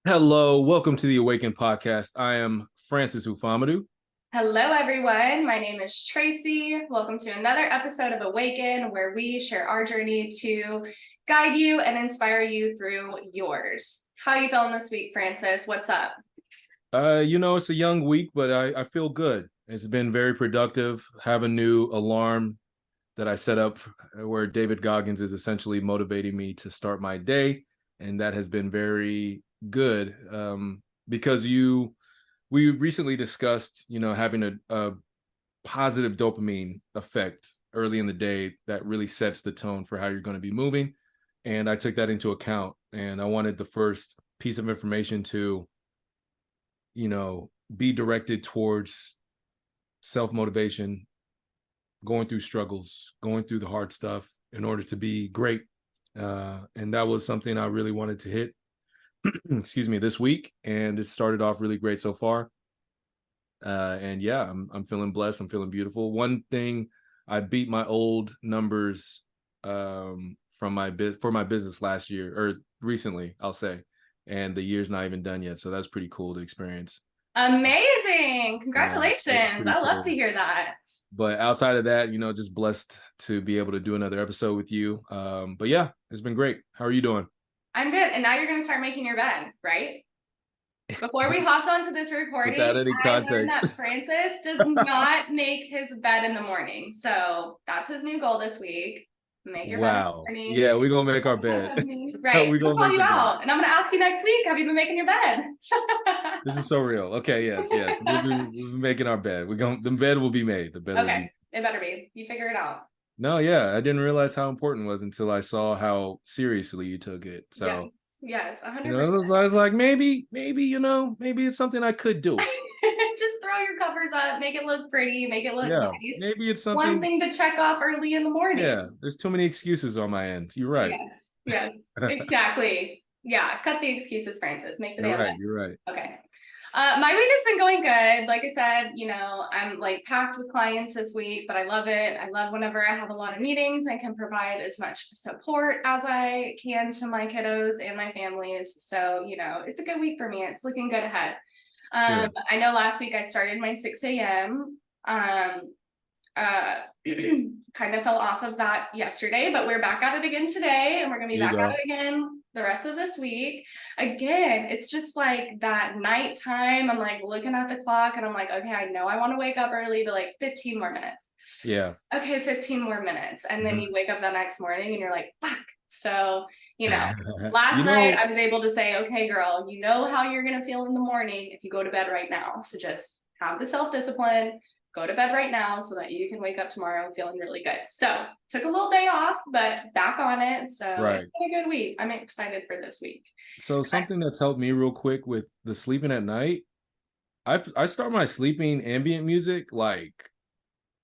Hello, welcome to the Awaken Podcast. I am Francis Ufamadu. Hello, everyone. My name is Tracy. Welcome to another episode of Awaken, where we share our journey to guide you and inspire you through yours. How are you feeling this week, Francis? What's up? It's a young week, but I feel good. It's been very productive. Have a new alarm that I set up where David Goggins is essentially motivating me to start my day. And that has been very good because we recently discussed, having a positive dopamine effect early in the day that really sets the tone for how you're going to be moving. And I took that into account. And I wanted the first piece of information to, be directed towards self-motivation, going through struggles, going through the hard stuff in order to be great. And that was something I really wanted to hit, excuse me, this week. And it started off really great so far. And yeah, I'm feeling blessed. I'm feeling beautiful. One thing, I beat my old numbers for my business last year or recently, I'll say, and the year's not even done yet. So that's pretty cool to experience. Amazing. Congratulations. I love to hear that. But outside of that, just blessed to be able to do another episode with you. But yeah, it's been great. How are you doing? I'm good. And now you're going to start making your bed, right? Before we hopped onto this recording, Without any I learned context, that Francis does not make his bed in the morning. So that's his new goal this week. Make your bed in the morning. Yeah, we're going to make our bed. Right. We're going to call you out. And I'm going to ask you next week, have you been making your bed? This is so real. Okay, yes. We'll be making our bed. The bed will be made. The bed will be. It better be. You figure it out. No, yeah. I didn't realize how important it was until I saw how seriously you took it. So yes, 100%. I was like, maybe, maybe it's something I could do. Just throw your covers up, make it look pretty, make it look nice. Maybe it's something. One thing to check off early in the morning. Yeah, there's too many excuses on my end. You're right. Yes, exactly. Yeah, cut the excuses, Francis. Make the day. You're right. Okay. My week has been going good. Like I said, I'm like packed with clients this week, but I love it. I love whenever I have a lot of meetings, I can provide as much support as I can to my kiddos and my families. So, it's a good week for me. It's looking good ahead. I know last week I started my 6 a.m. Kind of fell off of that yesterday, but we're back at it again today, and we're gonna be back at it again the rest of this week. Again, it's just like that nighttime. I'm like looking at the clock and I'm like, okay, I know I want to wake up early, but like 15 more minutes. Yeah. Okay, 15 more minutes. And then you wake up the next morning and you're like, fuck. So, last night I was able to say, okay, girl, you know how you're going to feel in the morning if you go to bed right now. So just have the self-discipline, go to bed right now so that you can wake up tomorrow feeling really good. So took a little day off, but back on it. So It's been a good week. I'm excited for this week. So something that's helped me real quick with the sleeping at night, I start my sleeping ambient music like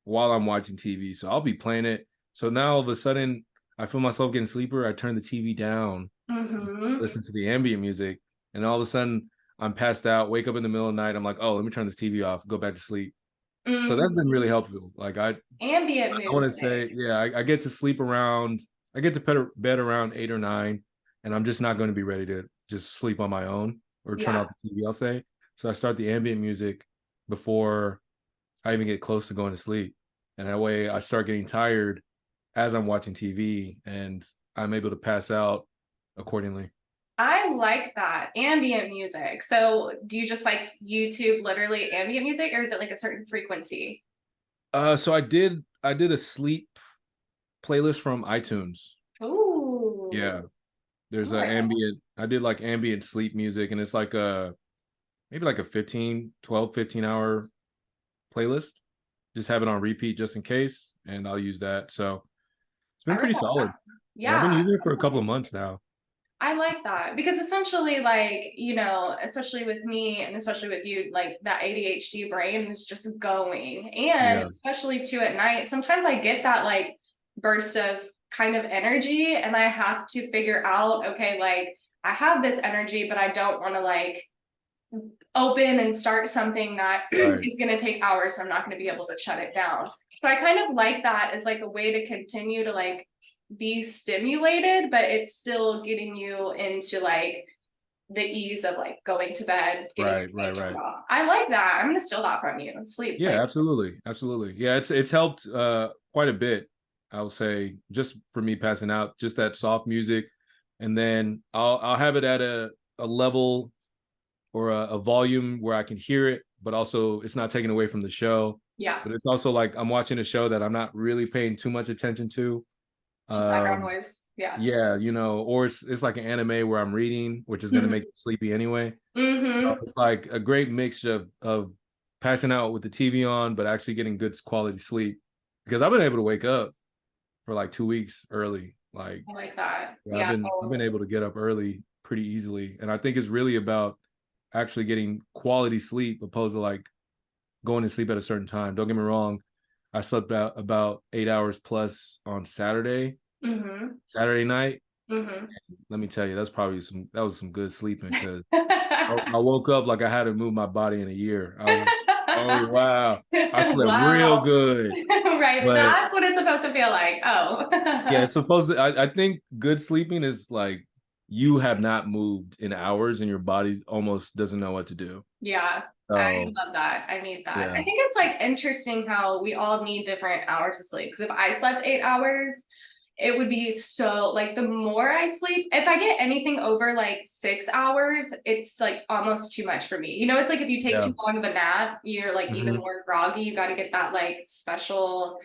while I'm watching TV. So I'll be playing it. So now all of a sudden I feel myself getting sleeper. I turn the TV down, listen to the ambient music, and all of a sudden I'm passed out, wake up in the middle of the night. I'm like, oh, let me turn this TV off, go back to sleep. So that's been really helpful. Like ambient music. I want to say, I get to sleep I get to bed around 8 or 9, and I'm just not going to be ready to just sleep on my own or turn off the TV, I'll say. So I start the ambient music before I even get close to going to sleep. And that way I start getting tired as I'm watching TV, and I'm able to pass out accordingly. I like that ambient music. So do you just like YouTube literally ambient music, or is it like a certain frequency? So I did a sleep playlist from iTunes. Ooh. Yeah. There's an ambient, I did like ambient sleep music, and it's like maybe like a 15 hour playlist. Just have it on repeat just in case, and I'll use that. So it's been pretty solid. I've been using it for a couple of months now. I like that because essentially, like, especially with me and especially with you, like that ADHD brain is just going. And especially too at night, sometimes I get that like burst of kind of energy, and I have to figure out, okay, like I have this energy, but I don't want to like open and start something that is going to take hours. So I'm not going to be able to shut it down. So I kind of like that as like a way to continue to like be stimulated, but it's still getting you into like the ease of like going to bed, getting Right. turned off. I like that. I'm gonna steal that from you. Sleep. Yeah, Like, absolutely. Yeah, it's helped quite a bit. I will say, just for me passing out, just that soft music, and then I'll have it at a level or a volume where I can hear it, but also it's not taken away from the show. yeah, But it's also like I'm watching a show that I'm not really paying too much attention to. just background noise. Yeah. Yeah, or it's like an anime where I'm reading, which is gonna Mm-hmm. make me sleepy anyway. Mm-hmm. It's like a great mixture of passing out with the TV on, but actually getting good quality sleep. Because I've been able to wake up for like 2 weeks early. Like, I like that. yeah, Yeah. I've been able to get up early pretty easily, and I think it's really about actually getting quality sleep opposed to like going to sleep at a certain time. Don't get me wrong, I slept out about 8 hours plus on Mm-hmm. Saturday night. Mm-hmm. Let me tell you, that was some good sleeping because I woke up like I hadn't moved my body in a year. I was, oh wow, I slept real Wow. good. Right. But That's what it's supposed to feel like. Oh. yeah, it's supposed to. I think good sleeping is like you have not moved in hours and your body almost doesn't know what to do. Yeah. I So love that. I need that. I yeah, think it's like interesting how we all need different hours of sleep. Because if I slept 8 hours, it would be so like the more I sleep, if I get anything over like 6 hours, it's like almost too much for me. You know, it's like if you take yeah. too long of a nap, you're like even Mhm. more groggy. You got to get that like special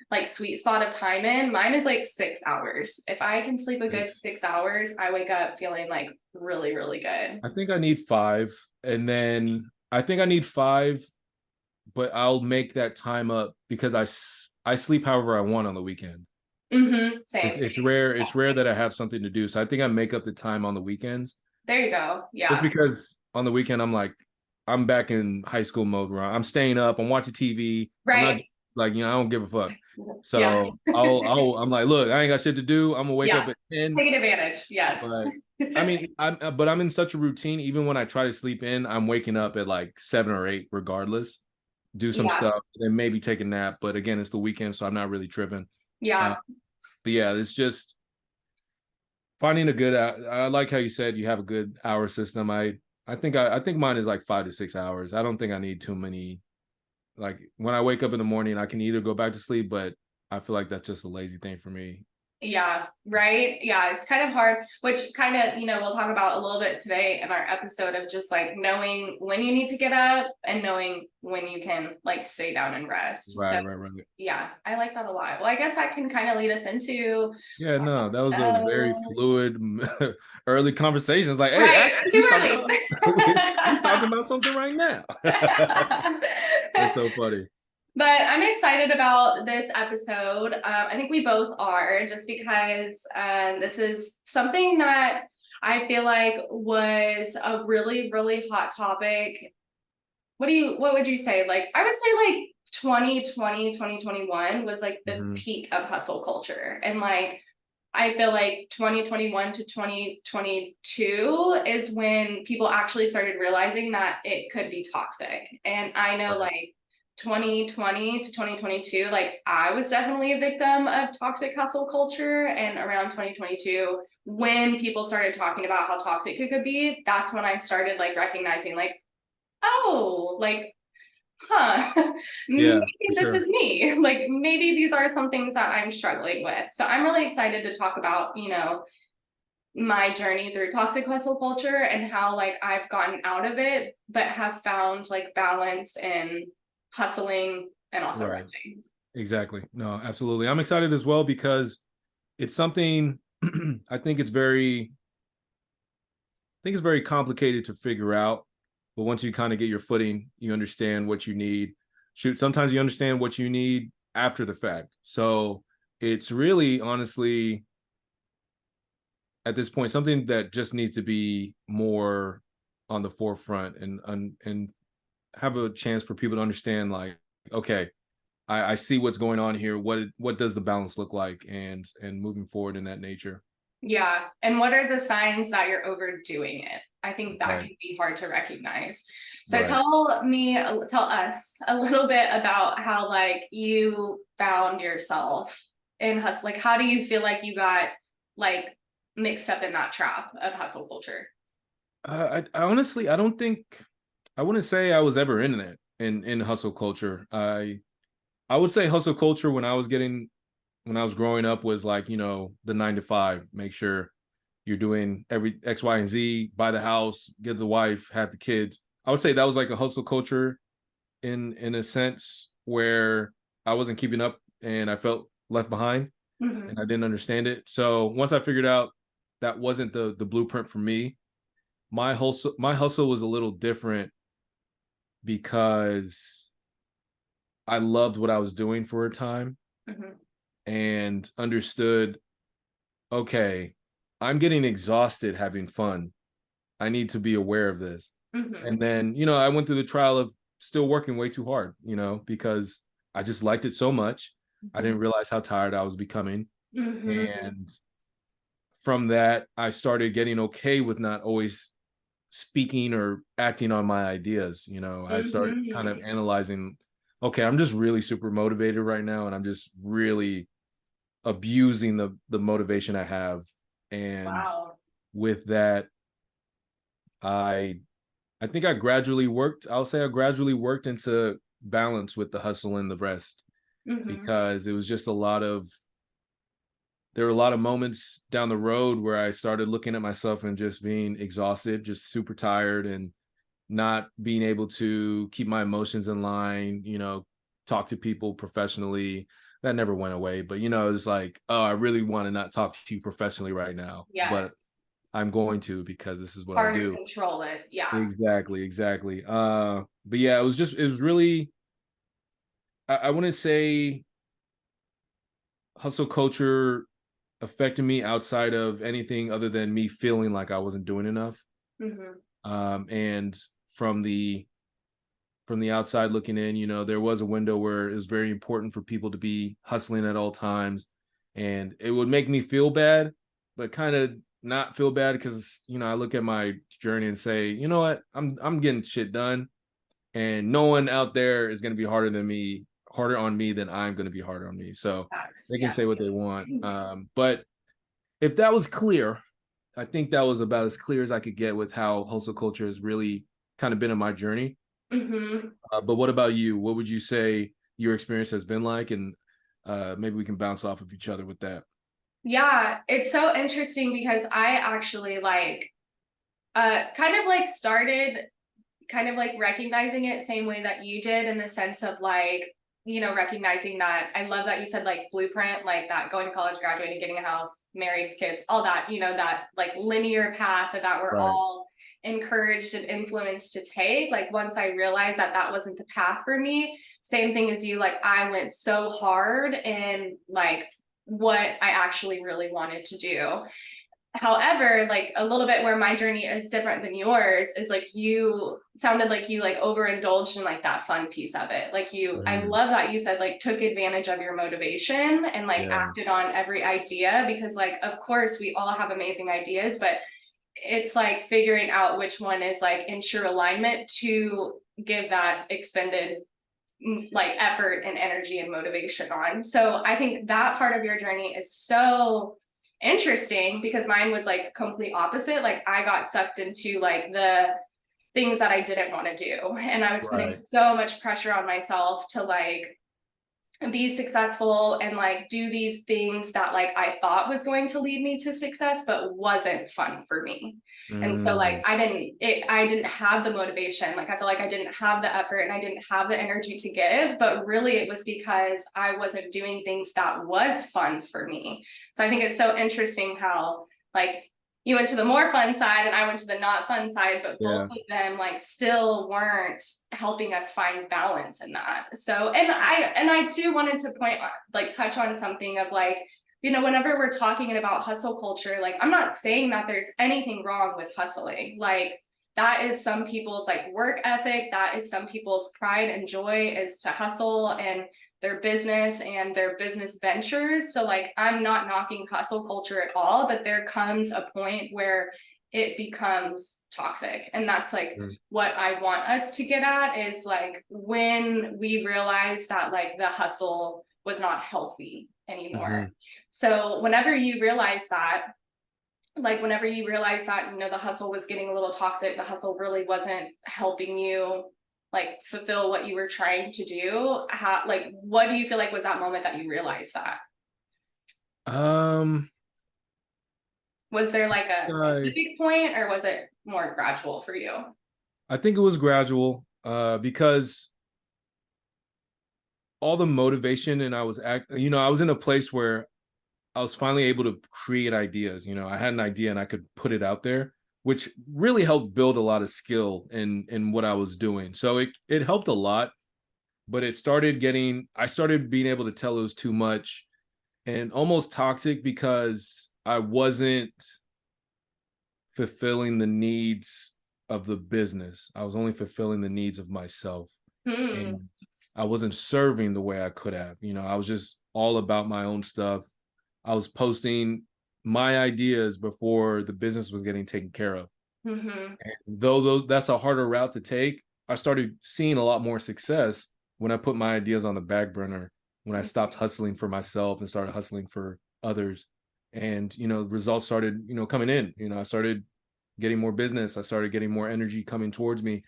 like sweet spot of time in. Mine is like 6 hours. If I can sleep a good 6 hours, I wake up feeling like really, really good. I think I need five, and then I think I need five, but I'll make that time up because I sleep however I want on the weekend. Mm-hmm. Same. It's rare that I have something to do. So I think I make up the time on the weekends. There you go. Just Yeah. because on the weekend I'm like I'm back in high school mode where I'm staying up, I'm watching TV. I'm not Right. like, I don't give a fuck. Yeah. So I'm like, look, I ain't got shit to do. I'm gonna wake up Yeah. at 10. Taking advantage. Yes. But I mean, I'm in such a routine. Even when I try to sleep in, I'm waking up at like 7 or 8, regardless. Do some Yeah. stuff, then maybe take a nap. But again, it's the weekend, so I'm not really tripping. Uh, Yeah. but yeah, it's just finding a good. I like how you said you have a good hour system. I think mine is like 5 to 6 hours. I don't think I need too many. Like when I wake up in the morning, I can either go back to sleep, but I feel like that's just a lazy thing for me. Yeah, right. Yeah, it's kind of hard, which kind of, we'll talk about a little bit today in our episode of just like knowing when you need to get up and knowing when you can like stay down and rest. So, Right. yeah, I like that a lot. Well, I guess that can kind of lead us into Yeah, no, that was a very uh, fluid early conversation. It's like, hey, right, actually, too early. we talking about something right now. That's so funny. But I'm excited about this episode. I think we both are, just because this is something that I feel like was a really, really hot topic. What would you say? Like, I would say like 2020, 2021 was like the Mhm. peak of hustle culture. And like, I feel like 2021 to 2022 is when people actually started realizing that it could be toxic. And I know Right. like 2020 to 2022, like I was definitely a victim of toxic hustle culture. And around 2022, when people started talking about how toxic it could be, that's when I started like recognizing like, oh, like, huh, Yeah, maybe for this sure. is me. Like, maybe these are some things that I'm struggling with. So I'm really excited to talk about, my journey through toxic hustle culture and how like I've gotten out of it, but have found like balance in hustling and also Right. resting. Exactly. No, absolutely. I'm excited as well because it's something I think it's very complicated to figure out. But once you kind of get your footing, you understand what you need. Shoot, sometimes you understand what you need after the fact. So it's really honestly at this point something that just needs to be more on the forefront and have a chance for people to understand like, okay, I see what's going on here. What does the balance look like and moving forward in that nature. Yeah. And what are the signs that you're overdoing it? I think that Right. can be hard to recognize. So Right. tell us a little bit about how like you found yourself in hustle. Like, how do you feel like you got like mixed up in that trap of hustle culture? I honestly, I wouldn't say I was ever in it in hustle culture. I would say hustle culture when I was growing up was like, you know, the 9 to 5, make sure you're doing every X, Y, and Z, buy the house, get the wife, have the kids. I would say that was like a hustle culture in a sense where I wasn't keeping up and I felt left behind and I didn't understand it. So once I figured out that wasn't the blueprint for me, my hustle was a little different because I loved what I was doing for a time Mm-hmm. and understood, okay, I'm getting exhausted having fun. I need to be aware of this. Mm-hmm. And then, you know, I went through the trial of still working way too hard, you know, because I just liked it so much. I didn't realize how tired I was becoming. Mm-hmm. And from that, I started getting okay with not always speaking or acting on my ideas. You know, I started kind of Mm-hmm. analyzing, okay, I'm just really super motivated right now, and I'm just really abusing the motivation I have. And Wow. with that, I I think I'll say I gradually worked into balance with the hustle and the rest Mm-hmm. because there were a lot of moments down the road where I started looking at myself and just being exhausted, just super tired and not being able to keep my emotions in line, you know, talk to people professionally. That never went away, but you know, it's like, oh, I really want to not talk to you professionally right now, but Yes. I'm going to because this is what I Hard to do. control it. Yeah. Exactly, exactly. But yeah, it was really I wouldn't say hustle culture affected me outside of anything other than me feeling like I wasn't doing enough. Mm-hmm. And from the outside looking in, you know, there was a window where it was very important for people to be hustling at all times. And it would make me feel bad, but kind of not feel bad because, you know, I look at my journey and say, you know what, I'm getting shit done. And no one out there is gonna be harder on me than I'm gonna be harder on me. So Yes. they can say Yes. what they want. But if that was clear, I think that was about as clear as I could get with how hustle culture has really kind of been in my journey. Mm-hmm. But what about you? What would you say your experience has been like? And maybe we can bounce off of each other with that. Yeah, it's so interesting because I actually like kind of like started kind of like recognizing it same way that you did in the sense of like, you know, recognizing that I love that you said like blueprint, like that going to college, graduating, getting a house, married, kids, all that, you know, that like linear path that we're Right. all encouraged and influenced to take. Like once I realized that that wasn't the path for me, same thing as you, like I went so hard in like what I actually really wanted to do. However, like a little bit where my journey is different than yours is like you sounded like you like overindulged in like that fun piece of it. Like you, I Mm, love that you said like took advantage of your motivation and like yeah. acted on every idea because like of course we all have amazing ideas, but it's like figuring out which one is like in true alignment to give that expended like effort and energy and motivation on. So I think that part of your journey is so interesting because mine was like complete opposite. Like I got sucked into like the things that I didn't want to do. And I was putting Right. so much pressure on myself to like be successful and like do these things that like I thought was going to lead me to success but wasn't fun for me. And so like Mm, I didn't have the motivation. Like I feel like I didn't have the effort and I didn't have the energy to give, but really it was because I wasn't doing things that was fun for me. So I think it's so interesting how like you went to the more fun side and I went to the not fun side, but both yeah. of them like still weren't helping us find balance in that. So and I too wanted to point like touch on something of like, you know, whenever we're talking about hustle culture, like I'm not saying that there's anything wrong with hustling. Like that is some people's like work ethic, that is some people's pride and joy is to hustle and their business and their business ventures. So like I'm not knocking hustle culture at all, but there comes a point where it becomes toxic. And that's like Mm, what I want us to get at is like when we realize that like the hustle was not healthy anymore. mhm. So whenever you realize that, like whenever you realized that, you know, the hustle was getting a little toxic, the hustle really wasn't helping you like fulfill what you were trying to do, how, like, what do you feel like was that moment that you realized that? Um, Was there like a I, specific point, or was it more gradual for you? I think it was gradual, because all the motivation, and I was I was in a place where I was finally able to create ideas. I had an idea and I could put it out there, which really helped build a lot of skill in what I was doing. So it helped a lot, but I started being able to tell it was too much and almost toxic because I wasn't fulfilling the needs of the business. I was only fulfilling the needs of myself. And I wasn't serving the way I could have. I was just all about my own stuff. I was posting my ideas before the business was getting taken care of. And though that's a harder route to take, I started seeing a lot more success when I put my ideas on the back burner, when I stopped hustling for myself and started hustling for others. And, results started, coming in. I started getting more business. I started getting more energy coming towards me.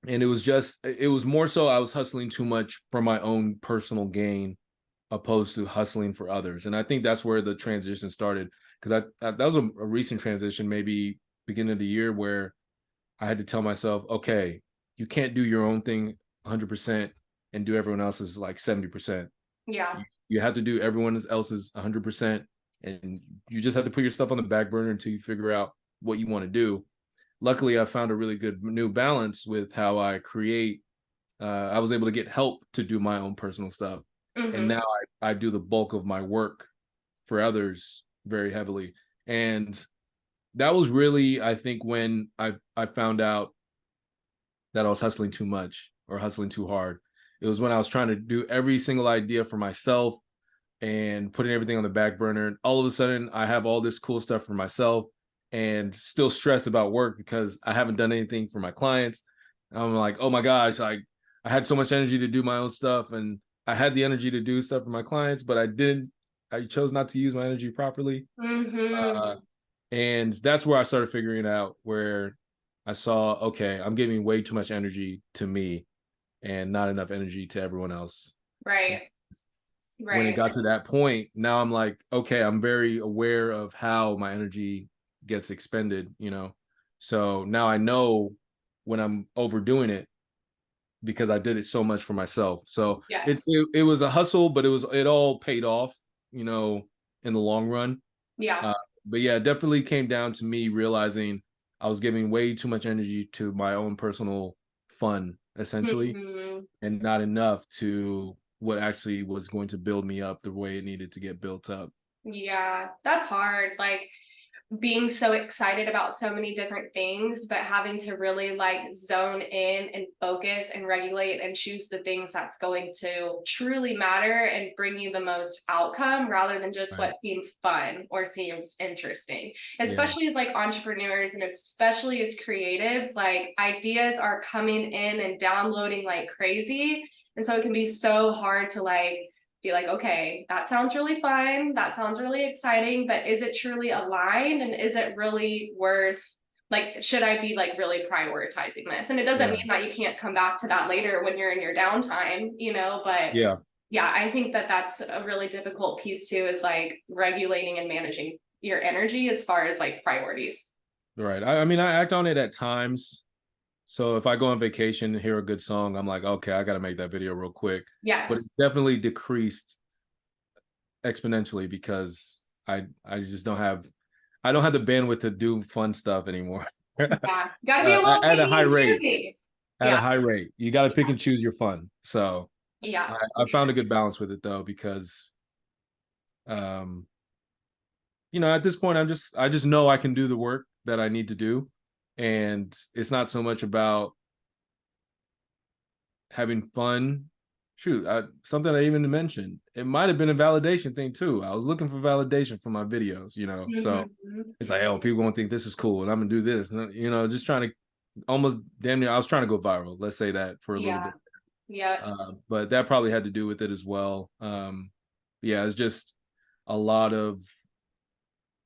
And it was more so I was hustling too much for my own personal gain opposed to hustling for others. And I think that's where the transition started, because that was a recent transition, maybe beginning of the year, where I had to tell myself, okay, you can't do your own thing 100% and do everyone else's like 70%. Yeah. You have to do everyone else's 100%, and you just have to put your stuff on the back burner until you figure out what you want to do. Luckily, I found a really good new balance with how I create. I was able to get help to do my own personal stuff. And now I do the bulk of my work for others very heavily. And that was really, I think, when I found out that I was hustling too much or hustling too hard. It was when I was trying to do every single idea for myself and putting everything on the back burner. And all of a sudden, I have all this cool stuff for myself and still stressed about work because I haven't done anything for my clients. I'm like, oh my gosh, I had so much energy to do my own stuff, and I had the energy to do stuff for my clients, but I chose not to use my energy properly. And that's where I started figuring out, where I saw, okay, I'm giving way too much energy to me and not enough energy to everyone else. Right. When it got to that point, now I'm like, okay, I'm very aware of how my energy gets expended, So now I know when I'm overdoing it because I did it so much for myself. So Yes. it was a hustle, but it all paid off, in the long run. Yeah. But yeah, it definitely came down to me realizing I was giving way too much energy to my own personal fun, essentially, and not enough to what actually was going to build me up the way it needed to get built up. Yeah, that's hard. Like being so excited about so many different things, but having to really like zone in and focus and regulate and choose the things that's going to truly matter and bring you the most outcome rather than just what seems fun or seems interesting. Especially as like entrepreneurs and especially as creatives, like ideas are coming in and downloading like crazy. And so it can be so hard to like be like, okay, that sounds really fun. That sounds really exciting, but is it truly aligned? And is it really worth, like, should I be like really prioritizing this? And it doesn't mean that you can't come back to that later when you're in your downtime, but yeah, I think that that's a really difficult piece too, is like regulating and managing your energy as far as like priorities. Right. I mean, I act on it at times. So if I go on vacation and hear a good song, I'm like, okay, I got to make that video real quick. Yes. But it's definitely decreased exponentially because I just don't have the bandwidth to do fun stuff anymore. Yeah. Gotta be a little at a high rate. busy. At a high rate. You got to pick and choose your fun. So yeah, I found a good balance with it though, because at this point I just know I can do the work that I need to do. And it's not so much about having fun. Shoot, something I even mentioned, it might have been a validation thing too. I was looking for validation for my videos, so it's like, oh, people gonna think this is cool and I'm gonna do this, and, just trying to almost damn near, I was trying to go viral, let's say that, for a little bit. Yeah. But that probably had to do with it as well. Yeah, it's just a lot of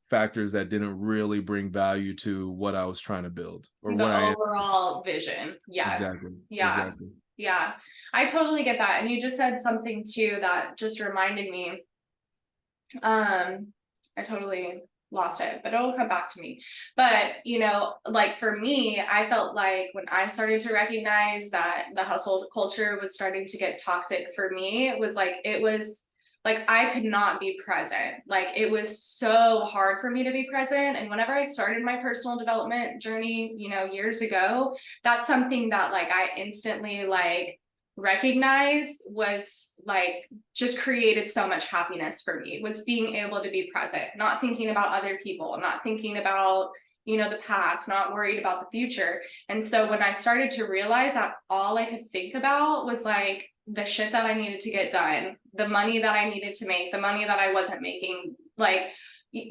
factors that didn't really bring value to what I was trying to build or The what I am. overall vision. Yes. Exactly. Yeah. Exactly. Yeah. I totally get that. And you just said something too that just reminded me. I totally lost it, but it'll come back to me. But you know, like for me, I felt like when I started to recognize that the hustle culture was starting to get toxic for me, it was like I could not be present. Like it was so hard for me to be present. And whenever I started my personal development journey, you know, years ago, that's something that like I instantly like recognized was like just created so much happiness for me, was being able to be present, not thinking about other people, not thinking about, you know, the past, not worried about the future. And so when I started to realize that all I could think about was like the shit that I needed to get done, the money that I needed to make, the money that I wasn't making, like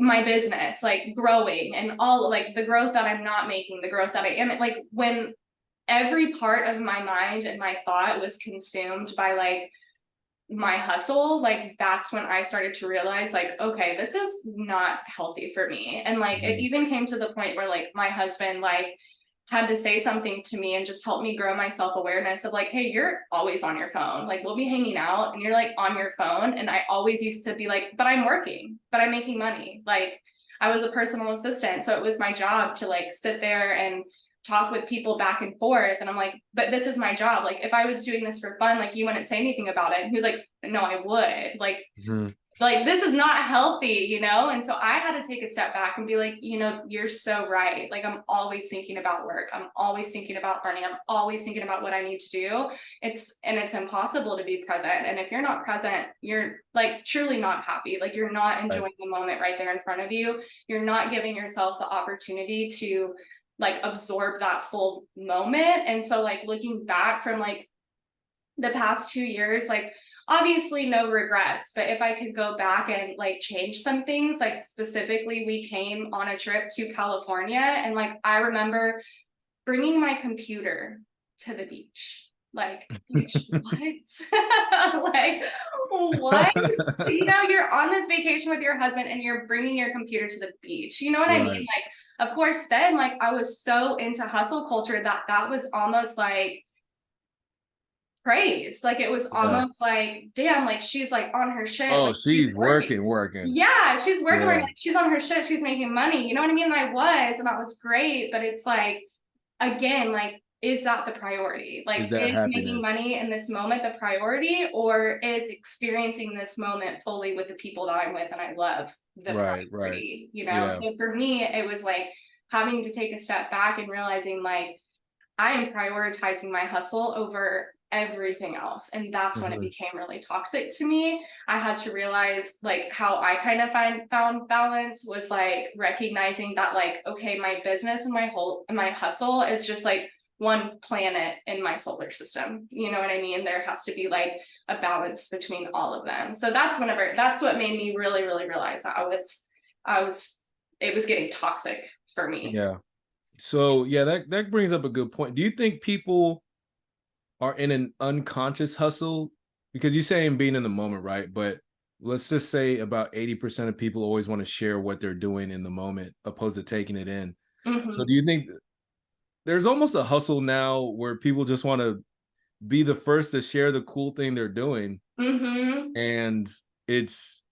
my business, like growing and all like the growth that I'm not making, the growth that I am, like when every part of my mind and my thought was consumed by like my hustle, like that's when I started to realize like, okay, this is not healthy for me. And like it even came to the point where like my husband like had to say something to me and just help me grow my self-awareness of like, hey, you're always on your phone. Like we'll be hanging out and you're like on your phone. And I always used to be like, but I'm working, but I'm making money. Like I was a personal assistant. So it was my job to like sit there and talk with people back and forth. And I'm like, but this is my job. Like if I was doing this for fun, like you wouldn't say anything about it. And he was like, no, I would. Like this is not healthy, you know? And so I had to take a step back and be like, you know, you're so right. Like I'm always thinking about work. I'm always thinking about money. I'm always thinking about what I need to do. It's impossible to be present. And if you're not present, you're like truly not happy. Like you're not enjoying the moment right there in front of you. You're not giving yourself the opportunity to like absorb that full moment. And so like looking back from like the past 2 years, like obviously no regrets, but if I could go back and like change some things, like specifically we came on a trip to California and like I remember bringing my computer to the beach. Like, bitch, what? Like, what? You know, you're on this vacation with your husband and you're bringing your computer to the beach. You know what I mean? Like, of course, then like I was so into hustle culture that was almost like praised. Like it was almost like, damn, like she's like on her shit. Oh, like she's working. Yeah, she's working. Like she's on her shit. She's making money. You know what I mean? And I was, and that was great. But it's like, again, like, is that the priority? Like, is making money in this moment the priority, or is experiencing this moment fully with the people that I'm with and I love the priority? You know? So for me, it was like having to take a step back and realizing like I am prioritizing my hustle over everything else. And that's when it became really toxic to me. I had to realize like how I kind of found balance was like recognizing that like, okay, my business and my hustle is just like one planet in my solar system. You know what I mean? There has to be like a balance between all of them. So that's what made me really, really realize that it was getting toxic for me. Yeah. So yeah, that brings up a good point. Do you think people are in an unconscious hustle? Because you're saying being in the moment, right? But let's just say about 80% of people always want to share what they're doing in the moment opposed to taking it in. So do you think there's almost a hustle now where people just want to be the first to share the cool thing they're doing? And it's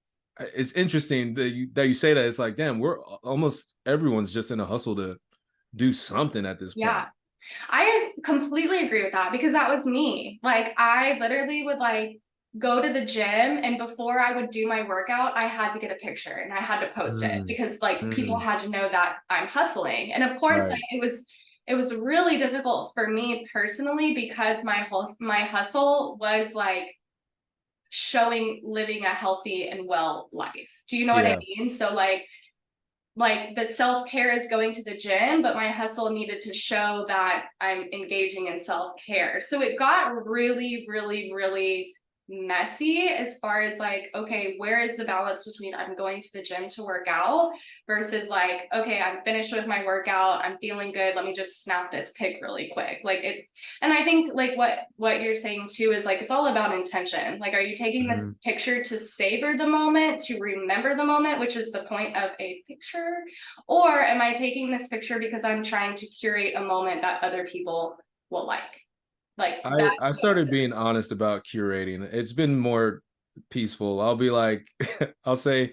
interesting that you say that. It's like, damn, we're almost everyone's just in a hustle to do something at this point. Yeah, I completely agree with that because that was me. Like I literally would like go to the gym and before I would do my workout, I had to get a picture and I had to post it because like people had to know that I'm hustling. And of course like, it was really difficult for me personally because my hustle was like living a healthy and well life. Do you know what I mean? So like the self-care is going to the gym, but my hustle needed to show that I'm engaging in self-care. So it got really, really, really messy as far as like, okay, where is the balance between I'm going to the gym to work out versus like, okay, I'm finished with my workout, I'm feeling good, let me just snap this pic really quick. Like it's, and I think like what you're saying too is like, it's all about intention. Like, are you taking this picture to savor the moment, to remember the moment, which is the point of a picture? Or am I taking this picture because I'm trying to curate a moment that other people will like? Like I that's started being honest about curating. It's been more peaceful. I'll be like, I'll say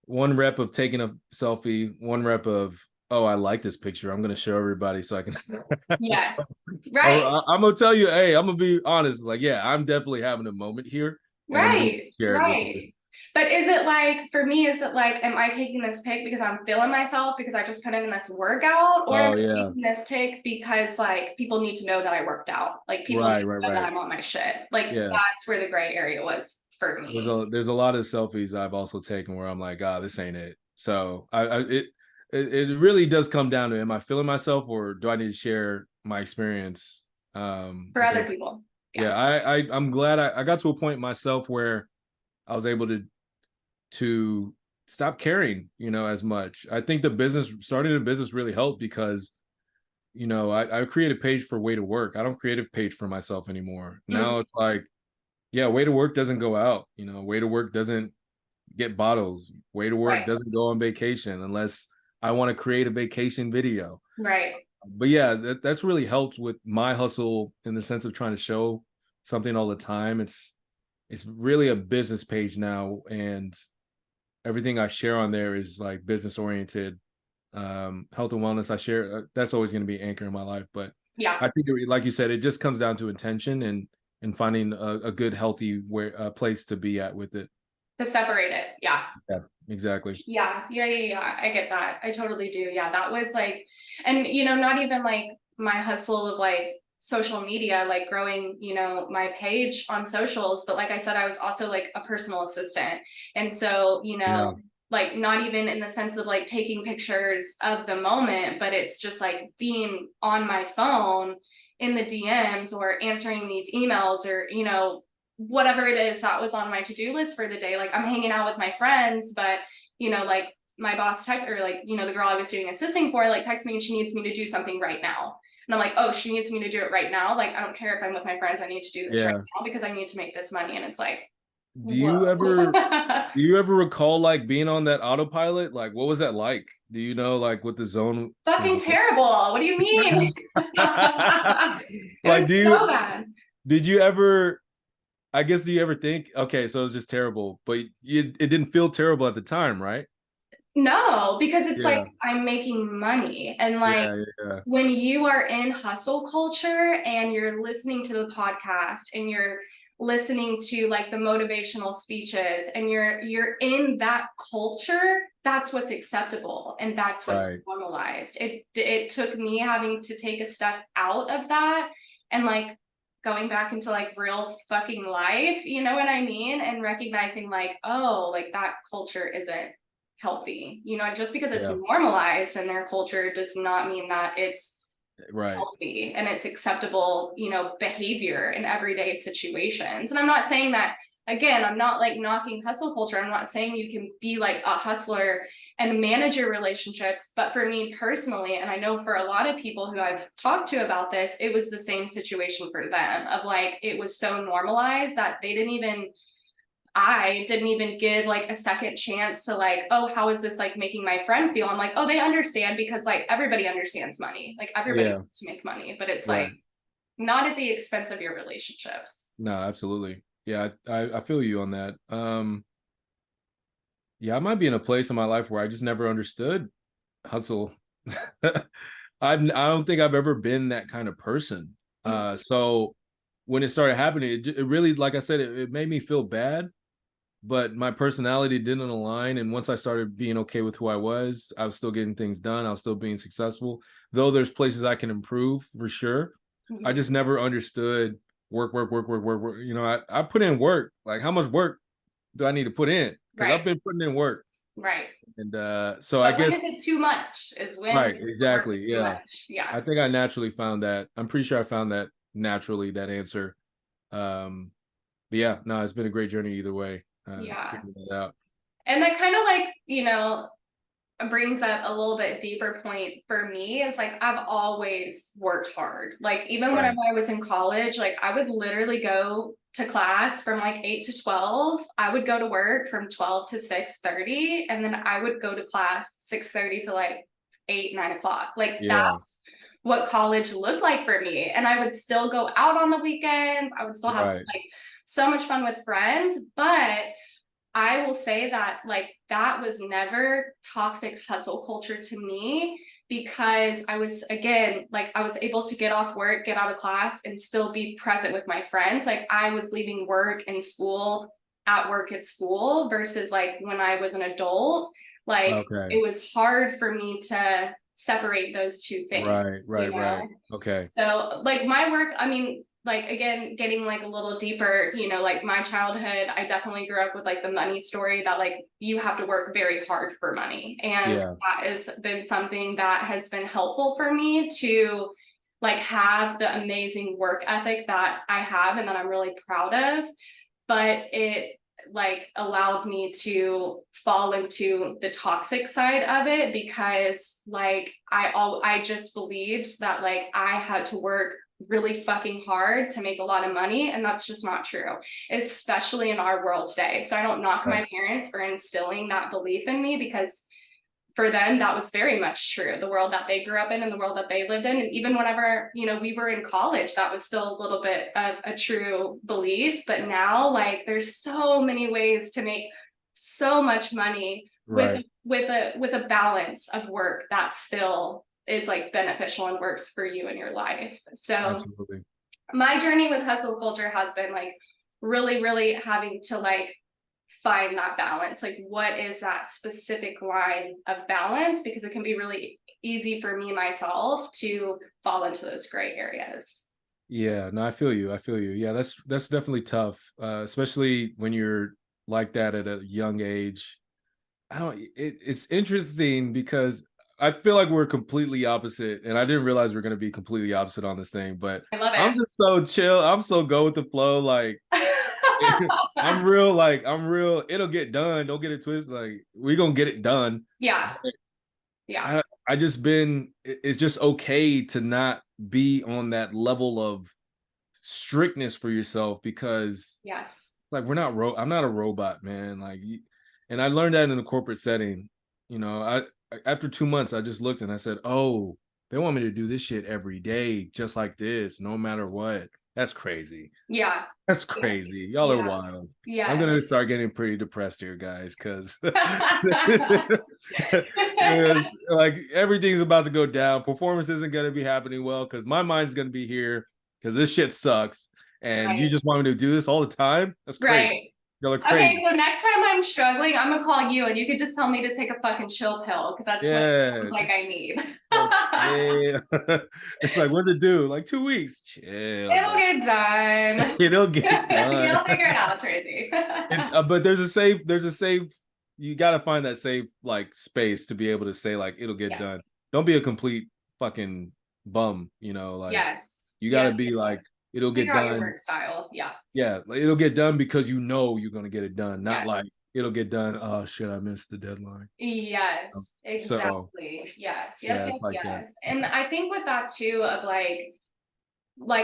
one rep of taking a selfie, one rep of, oh, I like this picture, I'm gonna show everybody so I can. So, yes, right. I'm gonna tell you, hey, I'm gonna be honest. Like, yeah, I'm definitely having a moment here, and I'm gonna Right, share it with you. right. But is it like, for me, is it like, am I taking this pic because I'm feeling myself because I just put in this workout? Or am Oh I yeah, taking this pic because like people need to know that I worked out? Like people need right, to right, know that right. I'm on my shit. Like Yeah, that's where the gray area was for me. there's a lot of selfies I've also taken where I'm like, ah, this ain't it. So it really does come down to, am I feeling myself or do I need to share my experience For with other everybody? people. Yeah, Yeah. I'm glad I got to a point myself where I was able to stop caring, as much. I think starting a business really helped because, I create a page for Way to Work. I don't create a page for myself anymore. Mm, Now it's like, yeah, Way to Work doesn't go out. Way to Work doesn't get bottles. Way to Work right, doesn't go on vacation unless I want to create a vacation video. right. But yeah, that's really helped with my hustle in the sense of trying to show something all the time. It's really a business page now, and everything I share on there is like business oriented. Health and wellness I share, that's always going to be an anchor in my life. But Yeah. I think, like you said, it just comes down to intention and finding a good, healthy place to be at with it. To separate it. Yeah. Yeah, exactly. Yeah. I get that. I totally do. Yeah. That was like, and not even like my hustle of like social media, like growing, my page on socials. But like I said, I was also like a personal assistant. And so, Yeah, like not even in the sense of like taking pictures of the moment, but it's just like being on my phone in the DMs or answering these emails or, whatever it is that was on my to-do list for the day. Like I'm hanging out with my friends, but like my boss tech or like, the girl I was doing assisting for, like texts me and she needs me to do something right now. And I'm like, oh, she needs me to do it right now. Like, I don't care if I'm with my friends, I need to do this right yeah. now because I need to make this money. And it's like, Do whoa. you ever do you ever recall like being on that autopilot? Like, what was that like? Do you know like what the zone was Fucking like? terrible. What do you mean? It Like, was so bad. did you ever, I guess, do you ever think, okay, so it's just terrible, but it didn't feel terrible at the time, right? No, because it's like Yeah, I'm making money. And like yeah. when you are in hustle culture and you're listening to the podcast and you're listening to like the motivational speeches and you're in that culture, that's what's acceptable and that's what's Right. normalized. It took me having to take a step out of that and like going back into like real fucking life, you know what I mean? And recognizing like, oh, like that culture isn't healthy. Just because it's Yeah. normalized in their culture does not mean that it's Right. healthy and it's acceptable, behavior in everyday situations. And I'm not saying that, again, I'm not like knocking hustle culture. I'm not saying you can be like a hustler and manage your relationships. But for me personally, and I know for a lot of people who I've talked to about this, it was the same situation for them of like, it was so normalized that I didn't even give like a second chance to like, oh, how is this like making my friend feel? I'm like, oh, they understand because like everybody understands money. Like everybody Yeah. wants to make money, but it's like Right. not at the expense of your relationships. No, absolutely. Yeah, I feel you on that. Yeah, I might be in a place in my life where I just never understood hustle. I don't think I've ever been that kind of person. So when it started happening, it really, like I said, it made me feel bad, but my personality didn't align. And once I started being okay with who I was still getting things done. I was still being successful, though there's places I can improve for sure. I just never understood work. I put in work. Like, how much work do I need to put in? Because Right. I've been putting in work. Right. And so I But when guess, is it too much is when right, the work exactly. is too Yeah. much. Yeah. I think I naturally found that. I'm pretty sure I found that naturally, that answer. But yeah, no, it's been a great journey either way. Yeah. Figuring that out. And that kind of like, brings up a little bit deeper point for me is like I've always worked hard. Like even Right. whenever I was in college, like I would literally go to class from like 8 to 12. I would go to work from 12 to 6:30, and then I would go to class 6:30 to like 8, 9 o'clock. Like Yeah. that's what college looked like for me. And I would still go out on the weekends. I would still have Right. like so much fun with friends, but I will say that like that was never toxic hustle culture to me, because I was, again, like I was able to get off work, get out of class, and still be present with my friends. Like I was leaving work and school at work at school, versus like when I was an adult, like Okay. it was hard for me to separate those two things, Right. you Right. Right. know? Okay. So like my work, I mean, like again, getting like a little deeper, like my childhood, I definitely grew up with like the money story that like you have to work very hard for money. And Yeah. that has been something that has been helpful for me to like have the amazing work ethic that I have and that I'm really proud of. But it like allowed me to fall into the toxic side of it, because like I just believed that like I had to work really fucking hard to make a lot of money, and that's just not true, especially in our world today. So I don't knock Right. my parents for instilling that belief in me, because for them that was very much true, the world that they grew up in and the world that they lived in. And even whenever we were in college, that was still a little bit of a true belief. But now like there's so many ways to make so much money Right. with a balance of work that still is like beneficial and works for you in your life. So Absolutely. my journey with hustle culture has been like really, really having to like find that balance. Like, what is that specific line of balance? Because it can be really easy for me myself to fall into those gray areas. Yeah, no, I feel you. I feel you. Yeah, that's definitely tough, especially when you're like that at a young age. I don't. It's interesting because I feel like we're completely opposite, and I didn't realize we are going to be completely opposite on this thing. But I love I'm just so chill. I'm so go with the flow. Like it. I'm real. Like I'm real. It'll get done. Don't get it twisted. Like we gonna get it done. Yeah. Yeah. I just been. It's just okay to not be on that level of strictness for yourself, because Yes. like I'm not a robot, man. Like and I learned that in a corporate setting. I after 2 months I just looked and I said, oh, they want me to do this shit every day just like this, no matter what. That's crazy. Yeah. That's Yeah. crazy. Y'all are Yeah. wild. I'm Yes. gonna start getting pretty depressed here, guys, because like everything's about to go down. Performance isn't gonna be happening well because my mind's gonna be here because this shit sucks. And you Right. just want me to do this all the time? That's crazy. Right. Y'all are Okay, crazy. so next time I'm struggling, I'm gonna call you and you could just tell me to take a fucking chill pill, because that's what it Yeah, sounds like just I need. like chill. It's like, what's it do? Like 2 weeks. Chill, It'll bro. get done. It'll get done. You'll figure it out, Tracy. It's but there's a safe. You got to find that safe like space to be able to say like it'll get Yes. done. Don't be a complete fucking bum. Like Yes. you got to Yes. be Yes. like Yes. it'll get Figure out your done. work style. Yeah. Yeah, like, it'll get done because you're gonna get it done, not like Yes. it'll get done. Oh shit, I missed the deadline. Yes. So Exactly. Yes. Yes. yeah, Yes. it's like that. Yes. And I think with that too, of like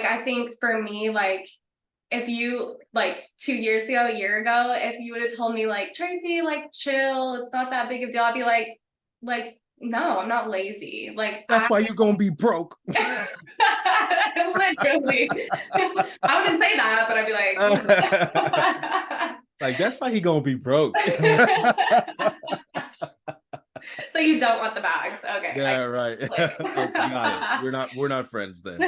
I think for me, like if you like 2 years ago, a year ago, if you would have told me like, Tracy, like chill, it's not that big of a deal, I'd be like, no, I'm not lazy. Like That's why you're gonna be broke. literally. I wouldn't say that, but I'd be Like that's why he gonna be broke. so you don't want the bags. Okay. Yeah, right. Like, Okay, got it. We're not friends then.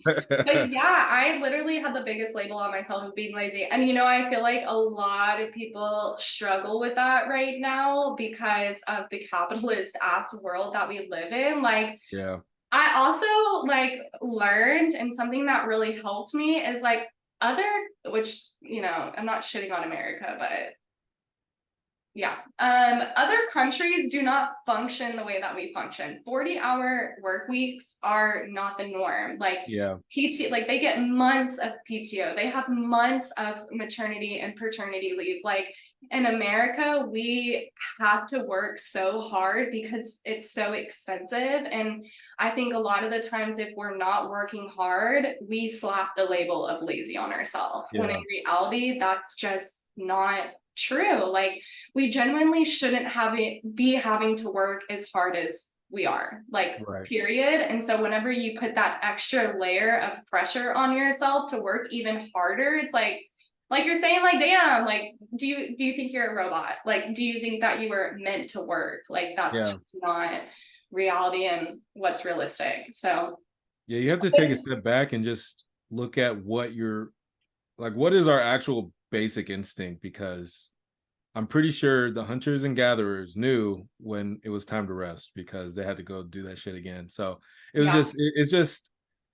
but yeah, I literally had the biggest label on myself of being lazy. And I feel like a lot of people struggle with that right now because of the capitalist ass world that we live in. Like, Yeah. I also like learned, and something that really helped me is like which, I'm not shitting on America, but Yeah. Other countries do not function the way that we function. 40-hour work weeks are not the norm. Like Yeah. like they get months of PTO. They have months of maternity and paternity leave. Like in America, we have to work so hard because it's so expensive. And I think a lot of the times, if we're not working hard, we slap the label of lazy on ourselves. When in Yeah. reality, that's just not true. Like we genuinely shouldn't be having to work as hard as we are, like Right. period. And so whenever you put that extra layer of pressure on yourself to work even harder, it's like you're saying, like, damn, like, do you think you're a robot? Like, do you think that you were meant to work? Like, that's Yeah. just not reality and what's realistic. So Yeah. You have to take a step back and just look at what what is our actual basic instinct, because I'm pretty sure the hunters and gatherers knew when it was time to rest because they had to go do that shit again. So yeah. it's just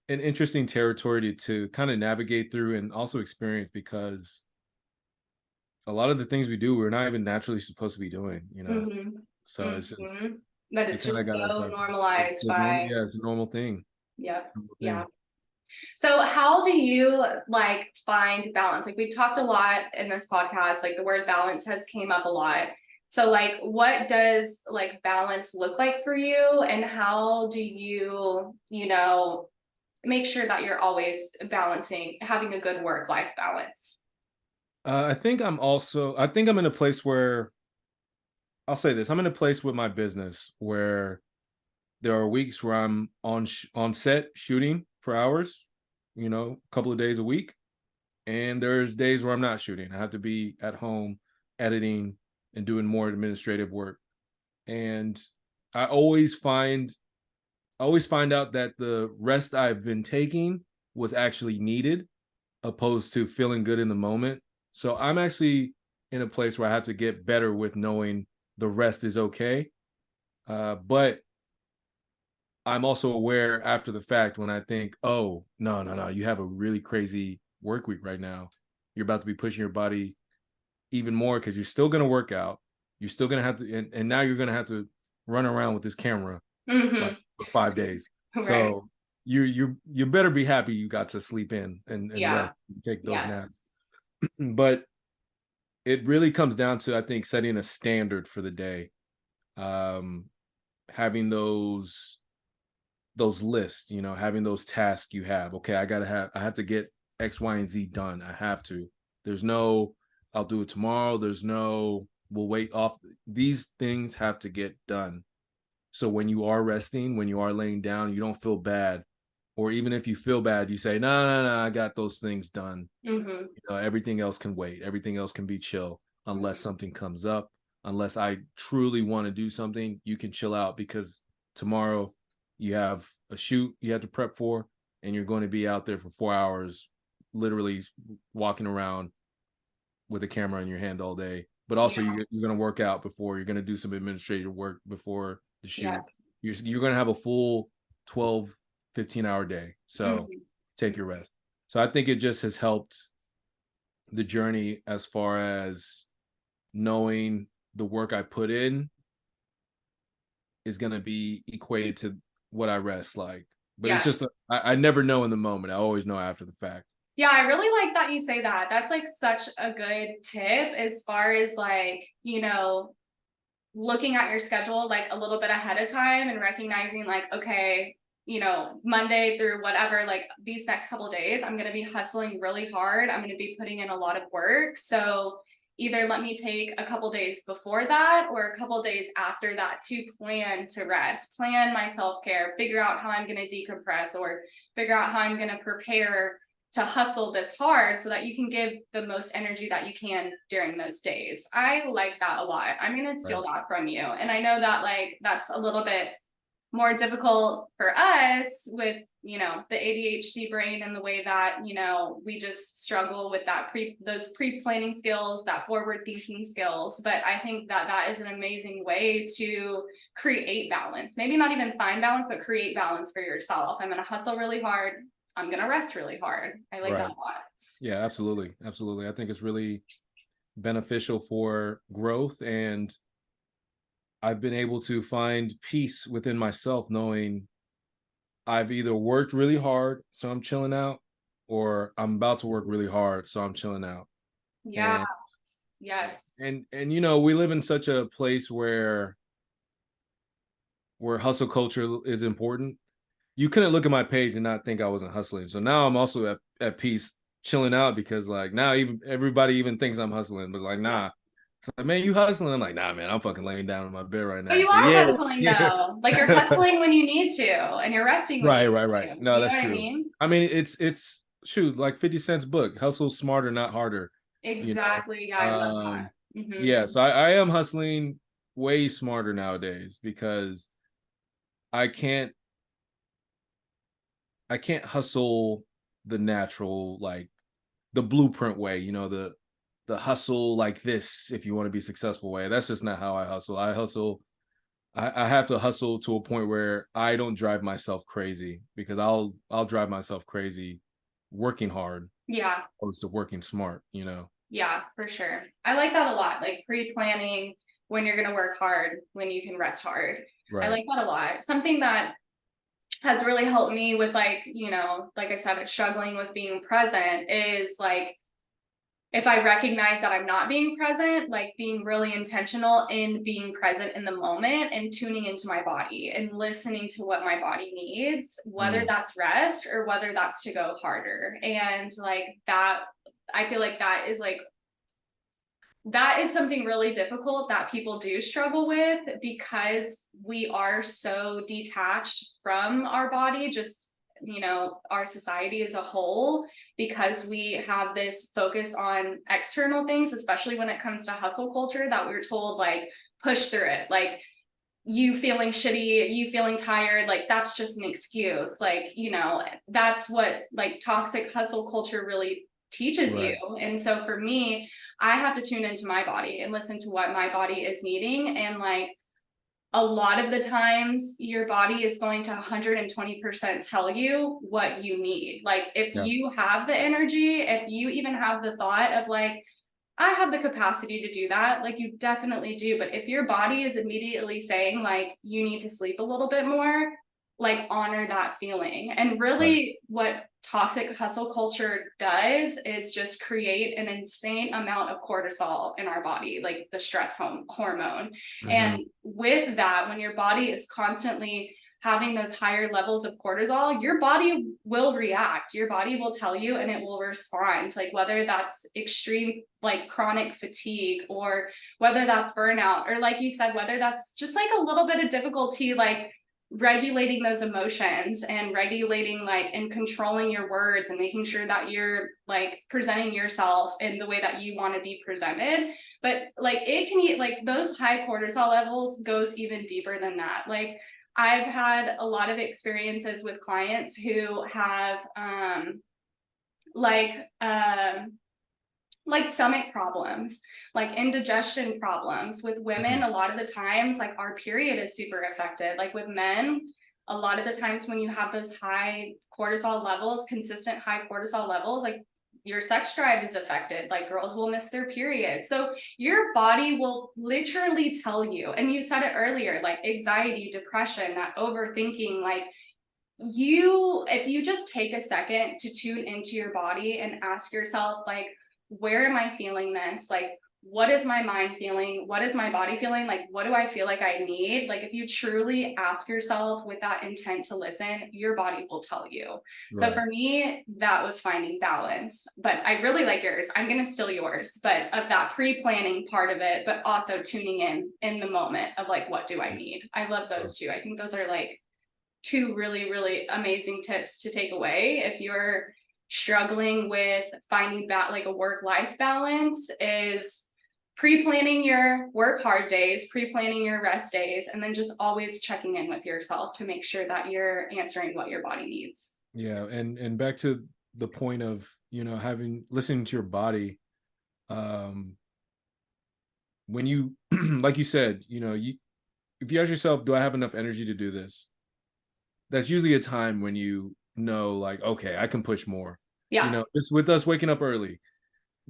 an interesting territory to kind of navigate through and also experience, because a lot of the things we do, we're not even naturally supposed to be doing, you know? Mm-hmm. So it's just, Mm-hmm. But you it's kind of just gotta, so it's normalized the normal, by, yeah, it's a normal thing. yep. Normal Yeah. thing. So how do you like find balance? Like we've talked a lot in this podcast, like the word balance has came up a lot. So like what does like balance look like for you, and how do you, make sure that you're always balancing, having a good work-life balance? I think I'm in a place where, I'll say this, I'm in a place with my business where there are weeks where I'm on set shooting for hours, a couple of days a week. And there's days where I'm not shooting. I have to be at home editing and doing more administrative work. And I always find out that the rest I've been taking was actually needed, opposed to feeling good in the moment. So I'm actually in a place where I have to get better with knowing the rest is okay. But I'm also aware after the fact when I think, oh, no, no, no, you have a really crazy work week right now. You're about to be pushing your body even more because you're still going to work out. You're still going to have to, and now you're going to have to run around with this camera like Mm-hmm. for 5 days. Right. So you better be happy you got to sleep in and Yeah. rest and take those Yes. naps. But it really comes down to, I think, setting a standard for the day. Um, Having those lists, having those tasks you have. Okay, I have to get X, Y, and Z done. I have to. There's no, I'll do it tomorrow. There's no, we'll wait off. These things have to get done. So when you are resting, when you are laying down, you don't feel bad. Or even if you feel bad, you say, no, no, no, I got those things done. Mm-hmm. Everything else can wait. Everything else can be chill unless something comes up. Unless I truly want to do something, you can chill out because tomorrow you have a shoot you have to prep for, and you're going to be out there for 4 hours, literally walking around with a camera in your hand all day. But also Yeah. you're going to work out before, you're going to do some administrative work before the shoot. Yes. You're going to have a full 12, 15-hour day. So Mm-hmm. take your rest. So I think it just has helped the journey as far as knowing the work I put in is going to be equated to what I rest like. But it's Yeah. just, I never know in the moment. I always know after the fact. Yeah, I really like that you say that. That's like such a good tip as far as like, looking at your schedule like a little bit ahead of time and recognizing like, okay, Monday through whatever, like these next couple of days, I'm going to be hustling really hard. I'm going to be putting in a lot of work. So either let me take a couple days before that or a couple days after that to plan to rest, plan my self-care, figure out how I'm going to decompress, or figure out how I'm going to prepare to hustle this hard so that you can give the most energy that you can during those days. I like that a lot. I'm going to steal Right. that from you. And I know that like that's a little bit more difficult for us with, the ADHD brain and the way that, we just struggle with those pre-planning skills, that forward thinking skills. But I think that that is an amazing way to create balance. Maybe not even find balance, but create balance for yourself. I'm going to hustle really hard. I'm going to rest really hard. I like that Right. a lot. Yeah, absolutely. Absolutely. I think it's really beneficial for growth, and I've been able to find peace within myself, knowing I've either worked really hard, so I'm chilling out, or I'm about to work really hard, so I'm chilling out. Yeah. And Yes. you know, we live in such a place where hustle culture is important. You couldn't look at my page and not think I wasn't hustling. So now I'm also at peace, chilling out, because like now even everybody even thinks I'm hustling, but like nah. It's like, man, you hustling? I'm like, nah, man, I'm fucking laying down in my bed right But now. you But are yeah, hustling yeah. though. Like you're hustling when you need to, and you're resting when you Right. need to. No, You know that's what I true. mean? I mean, it's shoot, like 50 Cent's book, hustle smarter, not harder. You know, Exactly. Yeah, I love that. yeah. So I am hustling way smarter nowadays, because I can't I can't hustle the natural, like the blueprint way, you know, the hustle like this if you want to be successful way. That's just not how I hustle. I have to hustle to a point where I don't drive myself crazy, because I'll drive myself crazy working hard Yeah. opposed to working smart, you know. Yeah, for sure. I like that a lot. Like pre-planning when you're going to work hard, when you can rest hard. I Right. like that a lot. Something that has really helped me with like, you know, like I said, it's struggling with being present is like if I recognize that I'm not being present, like being really intentional in being present in the moment and tuning into my body and listening to what my body needs, whether that's rest or whether that's to go harder. And like that, I feel like that is something really difficult that people do struggle with because we are so detached from our body, just you know, our society as a whole, because we have this focus on external things, especially when it comes to hustle culture, that we're told like push through it, like you feeling shitty, you feeling tired, like that's just an excuse. Like, you know, that's what like toxic hustle culture really teaches you. Right. And so for me, I have to tune into my body and listen to what my body is needing. And like a lot of the times, your body is going to 120% tell you what you need. Like if Yeah. you have the energy, if you even have the thought of like, I have the capacity to do that. Like you definitely do. But if your body is immediately saying like you need to sleep a little bit more, like honor that feeling. And Right. really what toxic hustle culture does is just create an insane amount of cortisol in our body, like the stress hormone. Mm-hmm. And with that, when your body is constantly having those higher levels of cortisol, your body will react. Your body will tell you and it will respond, like whether that's extreme, like chronic fatigue, or whether that's burnout, or like you said, whether that's just like a little bit of difficulty, like regulating those emotions and regulating like and controlling your words and making sure that you're like presenting yourself in the way that you want to be presented. But like it can like those high cortisol levels goes even deeper than that. Like I've had a lot of experiences with clients who have like like stomach problems, like indigestion problems. With women, a lot of the times, like our period is super affected. Like with men, a lot of the times when you have those high cortisol levels, consistent high cortisol levels, like your sex drive is affected. Like girls will miss their period. So your body will literally tell you, and you said it earlier, like anxiety, depression, that overthinking, like if you just take a second to tune into your body and ask yourself, like, where am I feeling this? Like, what is my mind feeling? What is my body feeling? Like, what do I feel like I need? Like, if you truly ask yourself with that intent to listen, your body will tell you. So Right. for me, that was finding balance. But I really like yours. I'm going to steal yours, but of that pre-planning part of it, but also tuning in the moment of like, what do I need? I love those two. I think those are like two really, really amazing tips to take away if you're struggling with finding that like a work-life balance, is pre-planning your work hard days, pre-planning your rest days, and then just always checking in with yourself to make sure that you're answering what your body needs. Yeah, and back to the point of, you know, having listening to your body. When you like you said, you know, you if you ask yourself, do I have enough energy to do this? That's usually a time when you know, like, okay, I can push more. You Yeah. know, just with us waking up early,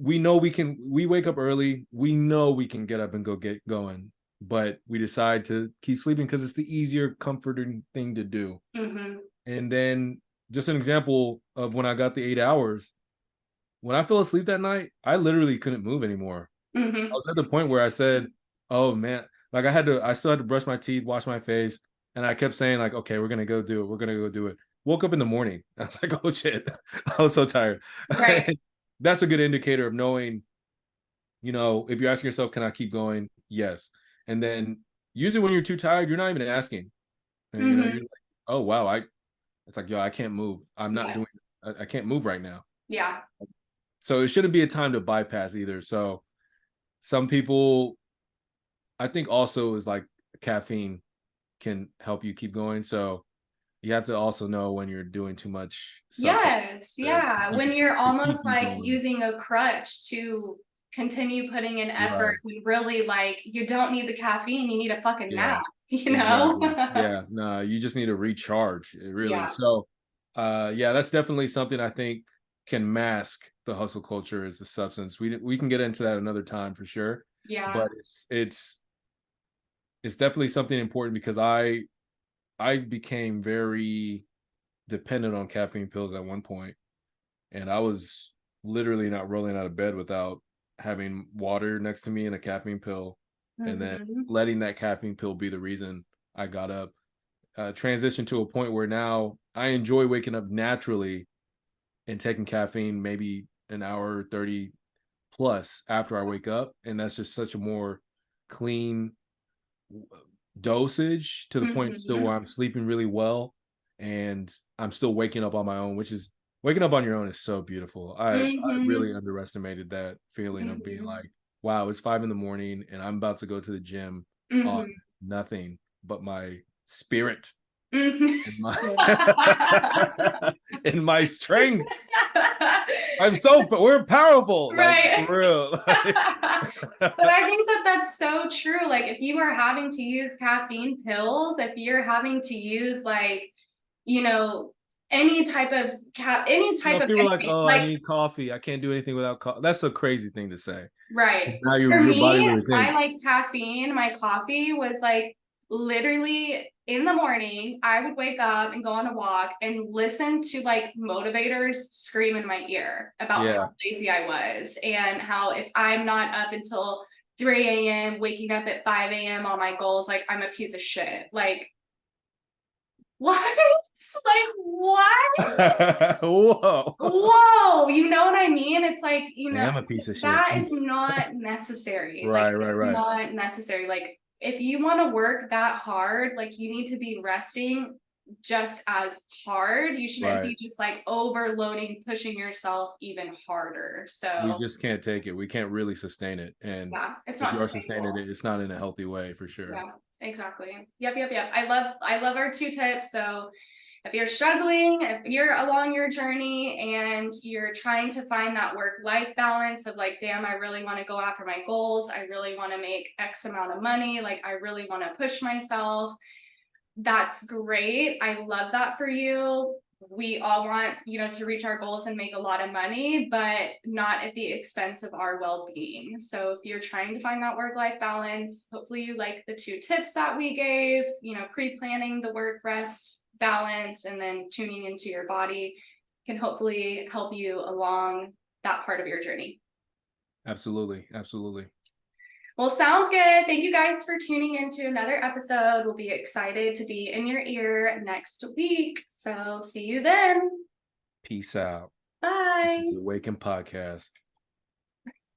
we know we wake up early. We know we can get up and go get going, but we decide to keep sleeping because it's the easier, comforting thing to do. Mm-hmm. And then just an example of when I got the 8 hours, when I fell asleep that night, I literally couldn't move anymore. Mm-hmm. I was at the point where I said, oh man, like I still had to brush my teeth, wash my face. And I kept saying like, okay, we're going to go do it. We're going to go do it. Woke up in the morning. I was like, oh shit. I was so tired. Right. That's a good indicator of knowing, if you're asking yourself, can I keep going? Yes. And then usually when you're too tired, you're not even asking. And Mm-hmm. you're like, oh wow, it's like, yo, I can't move. I'm not doing I can't move right now. Yeah. So it shouldn't be a time to bypass either. So some people, I think also is like caffeine can help you keep going. So you have to also know when you're doing too much Yes. Yeah. When you're to keep almost you like going. using a crutch to continue putting in effort Right. when really like you don't need the caffeine, you need a fucking Yeah, nap, you know? exactly. Yeah, no, you just need to recharge, really. Yeah. So, yeah, that's definitely something I think can mask the hustle culture is the substance. We can get into that another time for sure, Yeah. but it's definitely something important because I became very dependent on caffeine pills at one point, and I was literally not rolling out of bed without having water next to me and a caffeine pill, and then Mm-hmm. letting that caffeine pill be the reason I got up. Transition to a point where now I enjoy waking up naturally and taking caffeine maybe an hour 30 plus after I wake up, and that's just such a more clean dosage to the point still Mm-hmm. where I'm sleeping really well and I'm still waking up on my own, which is waking up on your own is so beautiful. I really Mm-hmm. underestimated that feeling of being Mm-hmm. like, wow, it's 5 in the morning and I'm about to go to the gym on Mm-hmm. nothing but my spirit and my and my strength. We're powerful, like Right. for real. But I think that that's so true. Like, if you are having to use caffeine pills, if you're having to use like, you know, any type of People are like, anything, oh, I like, need coffee. I can't do anything without coffee. That's a crazy thing to say. right. Now For your body me, really my thinks. like caffeine, my coffee was like literally in the morning, I would wake up and go on a walk and listen to like motivators scream in my ear about Yeah. how lazy I was and how if I'm not up until 3 a.m., waking up at 5 a.m. on my goals, like I'm a piece of shit. Like, what? Like, what? Whoa. Whoa, you know what I mean? It's like, I am a piece of shit. that is not necessary. Like, Right, right, it's right. not necessary. Like, if you want to work that hard, like, you need to be resting just as hard. You shouldn't Right. be just like overloading, pushing yourself even harder. We So, just can't take it. We can't really sustain it. And yeah, it's if not you are sustaining sustainable. it, it's not in a healthy way for sure. Yeah, exactly. Yep. I love our 2 tips. So if you're struggling, if you're along your journey and you're trying to find that work-life balance of like, damn, I really want to go after my goals. I really want to make X amount of money. Like, I really want to push myself. That's great. I love that for you. We all want, to reach our goals and make a lot of money, but not at the expense of our well-being. So if you're trying to find that work-life balance, hopefully you like the 2 tips that we gave, pre-planning the work rest balance and then tuning into your body can hopefully help you along that part of your journey. Absolutely. Absolutely. Well, sounds good. Thank you guys for tuning into another episode. We'll be excited to be in your ear next week. So see you then. Peace out. This is Bye. the Awaken Podcast.